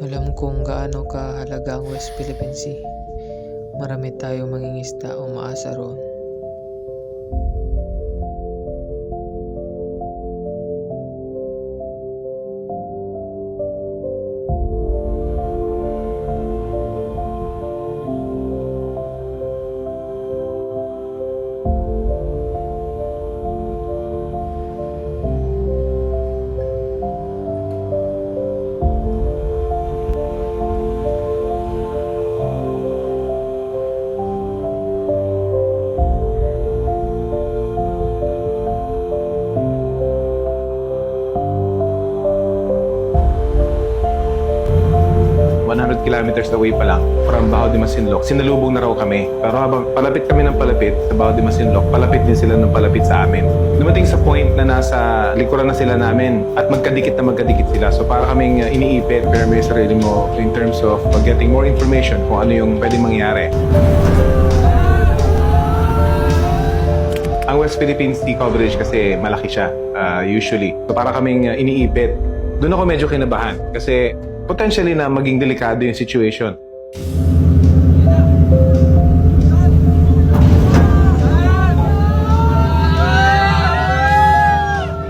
Alam kong gaano kahalaga ang West Philippine Sea. Marami tayong mangingisda o umaasa roon. Kilometers away pa lang from Baho de Masinloc, sinalubong na raw kami. Pero habang palapit kami ng palapit sa Baho de Masinloc, palapit din sila ng palapit sa amin. Dumating sa point na nasa likuran na sila namin at magkadikit sila. So para kaming iniipit, pero may sarili mo in terms of getting more information kung ano yung pwedeng mangyari. Ang West Philippine Sea coverage kasi malaki siya, usually. So para kaming iniipit. Doon ako medyo kinabahan kasi potentially na maging delikado yung situation.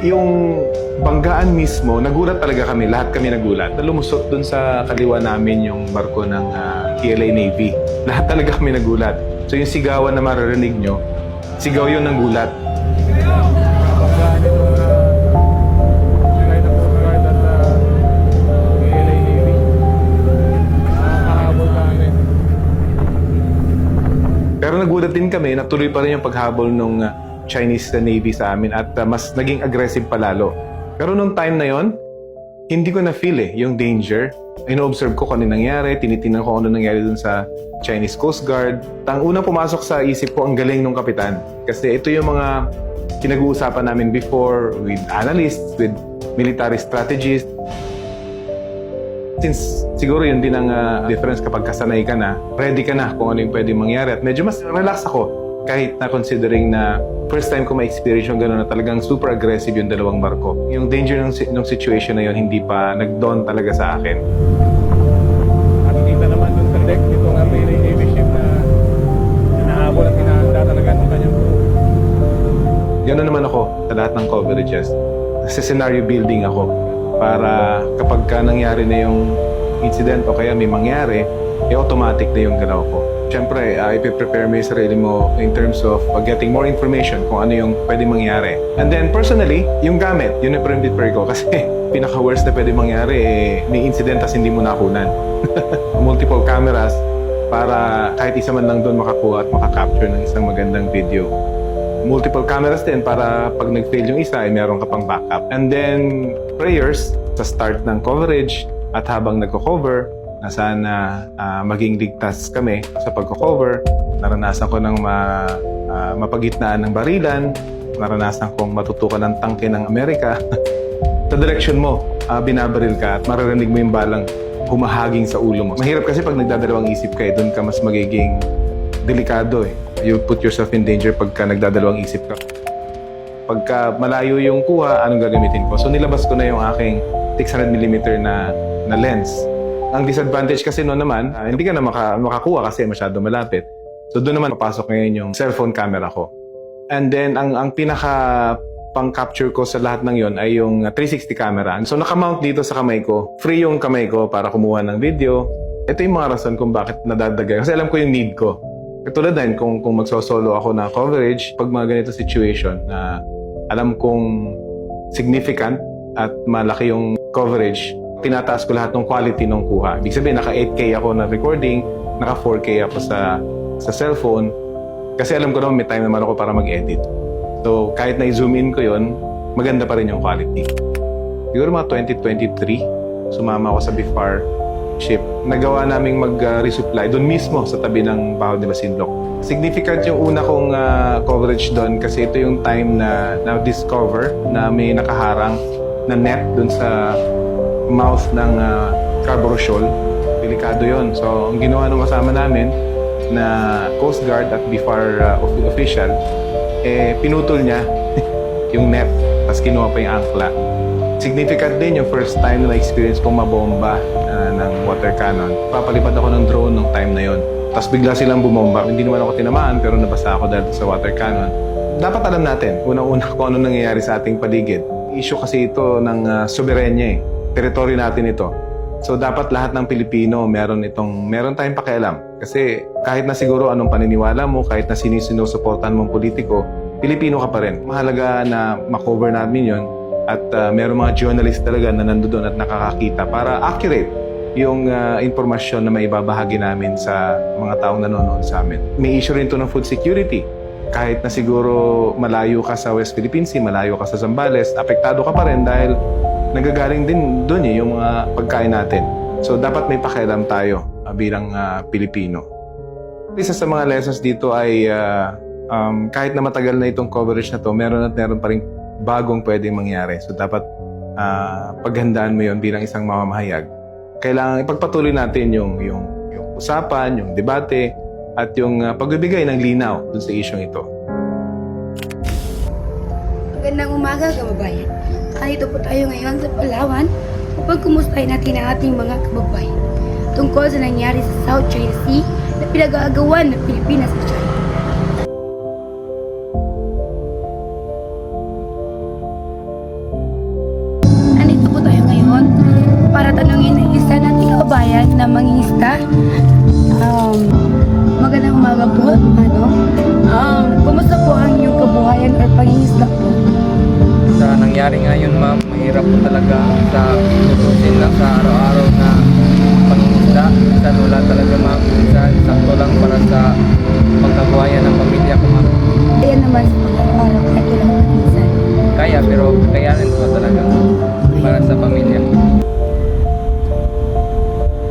Yung banggaan mismo, nagulat talaga kami, lahat kami nagulat. Lumusot dun sa kaliwa namin yung barko ng PLA Navy. Lahat talaga kami nagulat. So yung sigawan na maririnig nyo, sigaw yun ng gulat. Pero nagulat din kami, natuloy pa rin yung paghabol ng Chinese Navy sa amin at mas naging aggressive palalo. Pero nung time na yon, hindi ko na-feel yung danger. Ino-observe ko kung ano nangyari, tinitingnan ko kung ano nangyari dun sa Chinese Coast Guard. Ang unang pumasok sa isip ko, ang galing ng kapitan. Kasi ito yung mga pinag-uusapan namin before with analysts, with military strategists. Since siguro yun din ang difference kapag kasanay ka na, ready ka na kung ano yung pwedeng mangyari. At medyo mas relax ako kahit na considering na first time ko ma-experience yung gano'n na talagang super aggressive yung dalawang barko. Yung danger ng situation na yun hindi pa nag-dawn talaga sa akin. Nakikita naman dun sa deck nitong PLA Navy ship na nahabol at hinahanda talaga ng kanyang crew. Gano'n naman ako sa lahat ng coverages. Sa scenario building ako. Para kapag nangyari na yung incident o kaya may mangyari, automatic na yung galaw ko. Siyempre, ipiprepare mo yung sarili mo in terms of getting more information kung ano yung pwede mangyari. And then, personally, yung gamit, yun yung prepare ko kasi pinaka-worst na pwede mangyari, may incident tas hindi mo nakunan. Multiple cameras para kahit isa man lang doon makakuha at makakapture ng isang magandang video. Multiple cameras din para pag nag-fail yung isa, ay meron ka pang backup. And then, prayers sa start ng coverage at habang nagko-cover, na sana maging ligtas kami sa pagko-cover. Naranasan ko ng mapagitnaan ng barilan, naranasan kong matutukan ng tangke ng Amerika. Sa direction mo, binabaril ka at maririnig mo yung balang humahaging sa ulo mo. Mahirap kasi pag nagdadalawang isip ka, doon ka mas magiging delikado You put yourself in danger pagka nagdadalawang isip ka. Pagka malayo yung kuha, anong gagamitin ko? So nilabas ko na yung aking 600mm na lens. Ang disadvantage kasi noon naman, hindi ka na makakuha kasi masyado malapit. So doon naman papasok ngayon yung cellphone camera ko. And then ang pinaka pang-capture ko sa lahat ng yon ay yung 360 camera. So nakamount dito sa kamay ko. Free yung kamay ko para kumuha ng video. Ito yung mga rason kung bakit nadadagay. Kasi alam ko yung need ko. Katulad din kung magsosolo ako na coverage, pag mga ganito situation na alam kong significant at malaki yung coverage, tinataas ko lahat ng quality ng kuha. Ibig sabihin, naka 8K ako na recording, naka 4K ako sa cellphone, kasi alam ko naman may time naman ako para mag-edit. So kahit na-zoom in ko yon, maganda pa rin yung quality. Siguro mga 2023, sumama ako sa BIFAR ship. Nagawa naming mag-resupply doon mismo sa tabi ng Baho de Masinloc. Significant yung una kong coverage doon kasi ito yung time na na-discover na may nakaharang na net doon sa mouth ng Scarborough Shoal. Delikado yon. So, ang ginawa ng kasama namin na Coast Guard at BIFAR official, pinutol niya yung net, tapos kinuha pa yung angkla. Significant din yung first time na na-experience kong mabomba ng water cannon. Papalipad ako ng drone nung time na yon. Tapos bigla silang bumomba. Hindi naman ako tinamaan pero nabasa ako dahil sa water cannon. Dapat alam natin, unang-una kung ano nangyayari sa ating paligid. Issue kasi ito ng soberenya eh. Teritoryo natin ito. So dapat lahat ng Pilipino meron tayong pakialam. Kasi kahit na siguro anong paniniwala mo, kahit na sinusuportahan mong politiko, Pilipino ka pa rin. Mahalaga na makover namin yon at meron mga journalist talaga na nandoon at nakakakita para accurate yung impormasyon na maibabahagi namin sa mga taong nanonood sa amin. May issue rin ito ng food security. Kahit na siguro malayo ka sa West Philippine Sea, malayo ka sa Zambales, apektado ka pa rin dahil nagagaling din doon yung mga pagkain natin. So dapat may pakialam tayo bilang Pilipino. Isa sa mga lessons dito ay kahit na matagal na itong coverage na to, meron pa rin bagong pwedeng mangyari. So dapat paghandaan mo yon bilang isang mamamahayag. Kailangan ipagpatuloy natin yung usapan, yung debate, at yung pagbibigay ng linaw dun sa isyong ito. Magandang umaga, kababayan. Nandito po tayo ngayon sa Palawan upang kumustahin natin ang ating mga kababayan tungkol sa nangyari sa South China Sea na pinag-aagawan ng Pilipinas at China. Nandito po tayo ngayon para tanungin ang isa nating kababayan na mangingisda. Magandang umaga po. Kumusta po ang inyong kabuhayan or pangingisda po? Sa nangyari ngayon, ma'am, mahirap po talaga sa tutusin lang sa araw-araw na pangingisda. Minsan wala talaga, ma'am. Minsan sakto lang para sa pagkabuhayan ng pamilya ko, ma'am. Ayan naman sa pag-araw kahit walang minsan. Kaya, pero kayanin ko talaga para sa pamilya.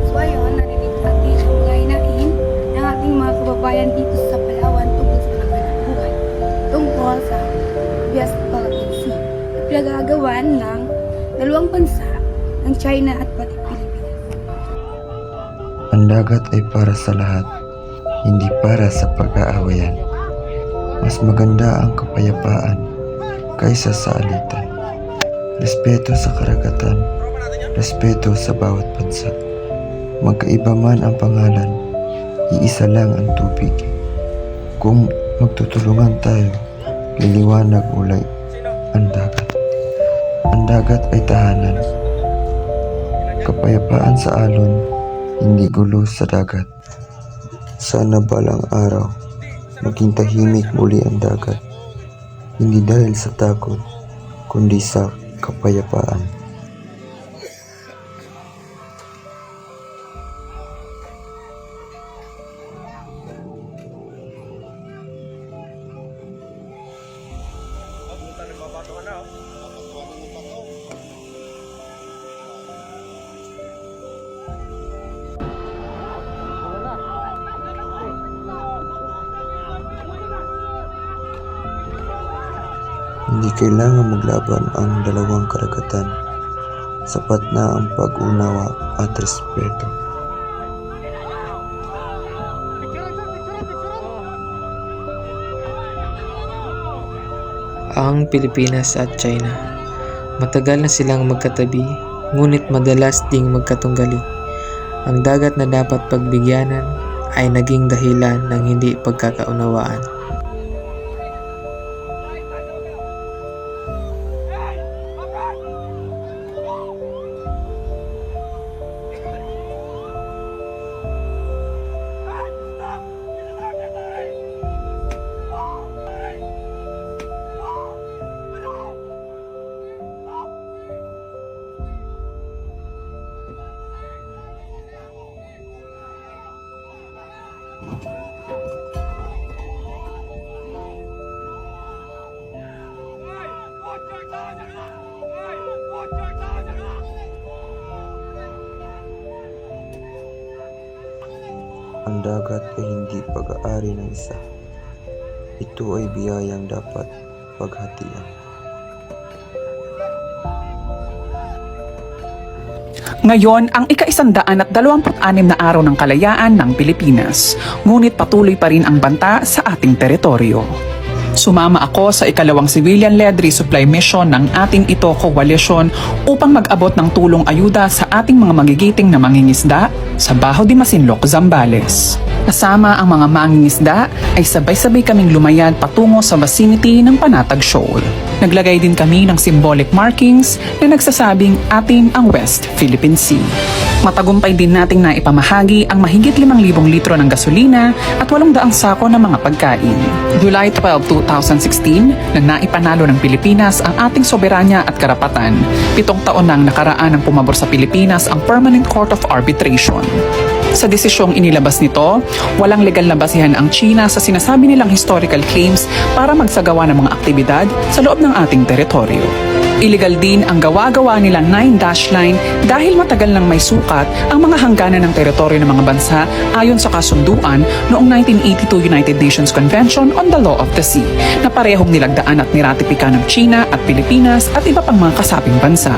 So ayun, narinig natin ang mga hinain ng ating mga kababayan dito sa Palawan tungkol sa kanilang buhay. Tungkol sa West Philippine Sea na pinag-aagawan ng dalawang bansa, ng China at pati Pilipinas. Ang dagat ay para sa lahat, hindi para sa pag-aawayan. Mas maganda ang kapayapaan kaysa sa alitan. Respeto sa karagatan, respeto sa bawat bansa. Magkaiba man ang pangalan, iisa lang ang tubig. Kung magtutulungan tayo, liliwanag ulay ang dagat. Ang dagat ay tahanan. Kapayapaan sa alon, hindi gulo sa dagat. Sana balang araw, maging tahimik muli ang dagat. Hindi dahil sa takot, kundi sa kapayapaan. Hindi kailangan maglaban ang dalawang karagatan. Sapat na ang pag-unawa at respeto. Ang Pilipinas at China. Matagal na silang magkatabi, ngunit madalas ding magkatunggali. Ang dagat na dapat pagbigyanan ay naging dahilan ng hindi pagkakaunawaan. Ang dagat ay hindi pag-aari ng isa. Ito ay biyayang dapat paghatian. Ngayon ang ika-126 na araw ng kalayaan ng Pilipinas, ngunit patuloy pa rin ang banta sa ating teritoryo. Sumama ako sa ikalawang civilian-led resupply mission ng ating ito coalition upang mag-abot ng tulong ayuda sa ating mga magigiting na mangingisda sa Bajo de Masinloc, Zambales. Kasama ang mga mangingisda ay sabay-sabay kaming lumayad patungo sa vicinity ng Panatag Shoal. Naglagay din kami ng symbolic markings na nagsasabing atin ang West Philippine Sea. Matagumpay din nating naipamahagi ang mahigit 5,000 litro ng gasolina at 800 sako ng mga pagkain. July 12, 2016, nang naipanalo ng Pilipinas ang ating soberanya at karapatan, 7 taon nang nakaraan ng pumabor sa Pilipinas ang Permanent Court of Arbitration. Sa desisyong inilabas nito, walang legal na basihan ang China sa sinasabi nilang historical claims para magsagawa ng mga aktibidad sa loob ng ating teritoryo. Illegal din ang gawa-gawa nilang 9-dash line dahil matagal nang may sukat ang mga hangganan ng teritoryo ng mga bansa ayon sa kasunduan noong 1982 United Nations Convention on the Law of the Sea na parehong nilagdaan at niratipika ng China at Pilipinas at iba pang mga kasabing bansa.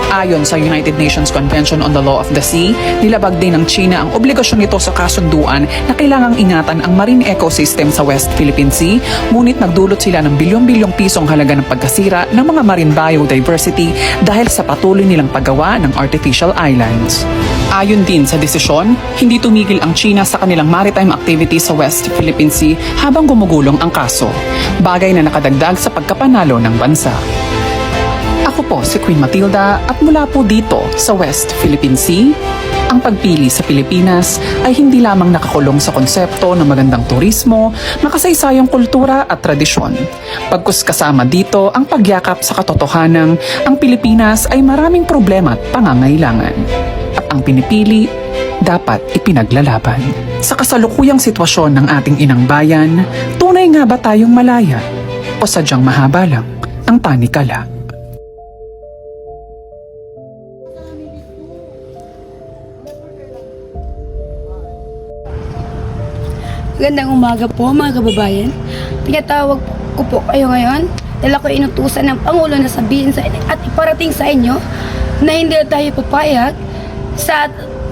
Ayon sa United Nations Convention on the Law of the Sea, nilabag din ng China ang obligasyon nito sa kasunduan na kailangang ingatan ang marine ecosystem sa West Philippine Sea, ngunit nagdulot sila ng bilyon-bilyong pisong halaga ng pagkasira ng mga marine biodiversity dahil sa patuloy nilang paggawa ng artificial islands. Ayon din sa desisyon, hindi tumigil ang China sa kanilang maritime activities sa West Philippine Sea habang gumugulong ang kaso, bagay na nakadagdag sa pagkapanalo ng bansa. Ako po si Queen Matilda at mula po dito sa West Philippine Sea, ang pagpili sa Pilipinas ay hindi lamang nakakulong sa konsepto ng magandang turismo, makasaysayang kultura at tradisyon. Pagkus kasama dito ang pagyakap sa katotohanang ang Pilipinas ay maraming problema at pangangailangan. At ang pinipili, dapat ipinaglalaban. Sa kasalukuyang sitwasyon ng ating inang bayan, tunay nga ba tayong malaya? O sadyang mahaba lang ang tanikala? Magandang umaga po mga kababayan. Pinatawag ko po kayo ngayon dahil ako inutusan ng Pangulo na sabihin sa at iparating sa inyo na hindi tayo papayag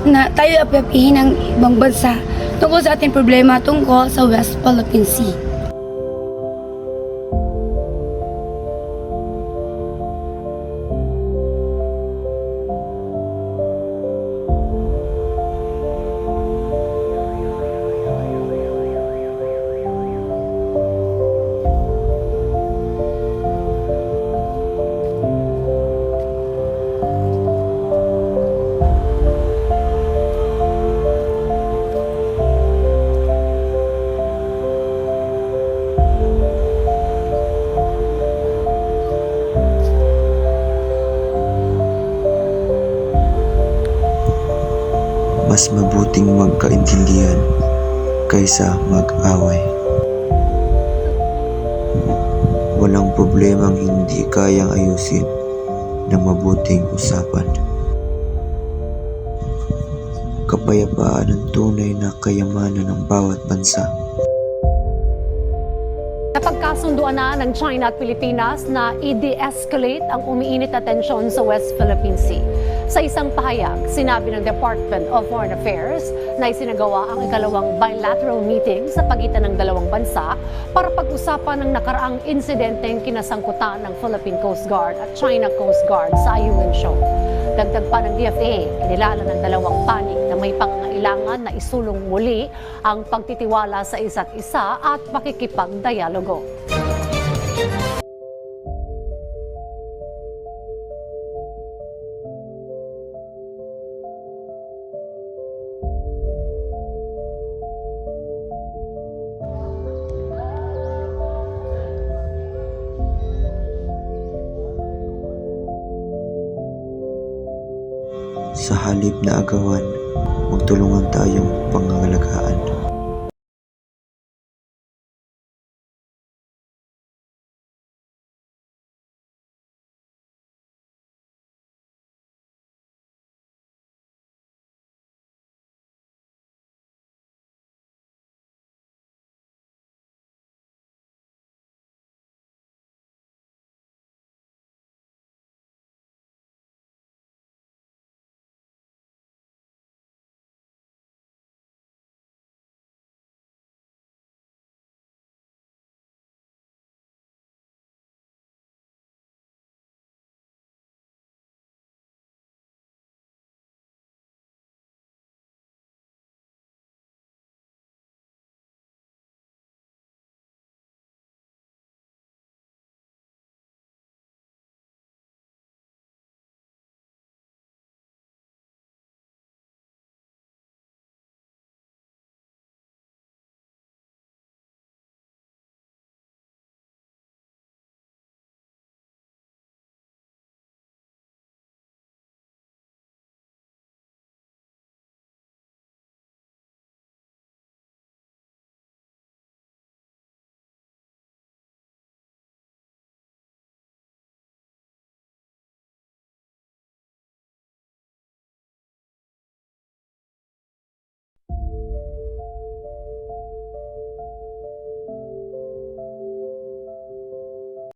na tayo apihin ng ibang bansa tungkol sa ating problema tungkol sa West Philippine Sea. Mas mabuting magkaintindihan kaysa mag-away. Walang problemang hindi kayang ayusin ng mabuting usapan. Kapayapaan ang tunay na kayamanan ng bawat bansa. Napagkasunduan na ng China at Pilipinas na i-de-escalate ang umiinit na tensyon sa West Philippine Sea. Sa isang pahayag, sinabi ng Department of Foreign Affairs na isinagawa ang ikalawang bilateral meeting sa pagitan ng dalawang bansa para pag-usapan ng nakaraang insidenteng kinasangkutan ng Philippine Coast Guard at China Coast Guard sa Ayungin Shoal. Dagdag pa ng DFA, kinilala ng dalawang panig na may pangangailangan na isulong muli ang pagtitiwala sa isa't isa at pakikipagdialogo. Sa halip na agawan, magtulungan tayong pangangalagaan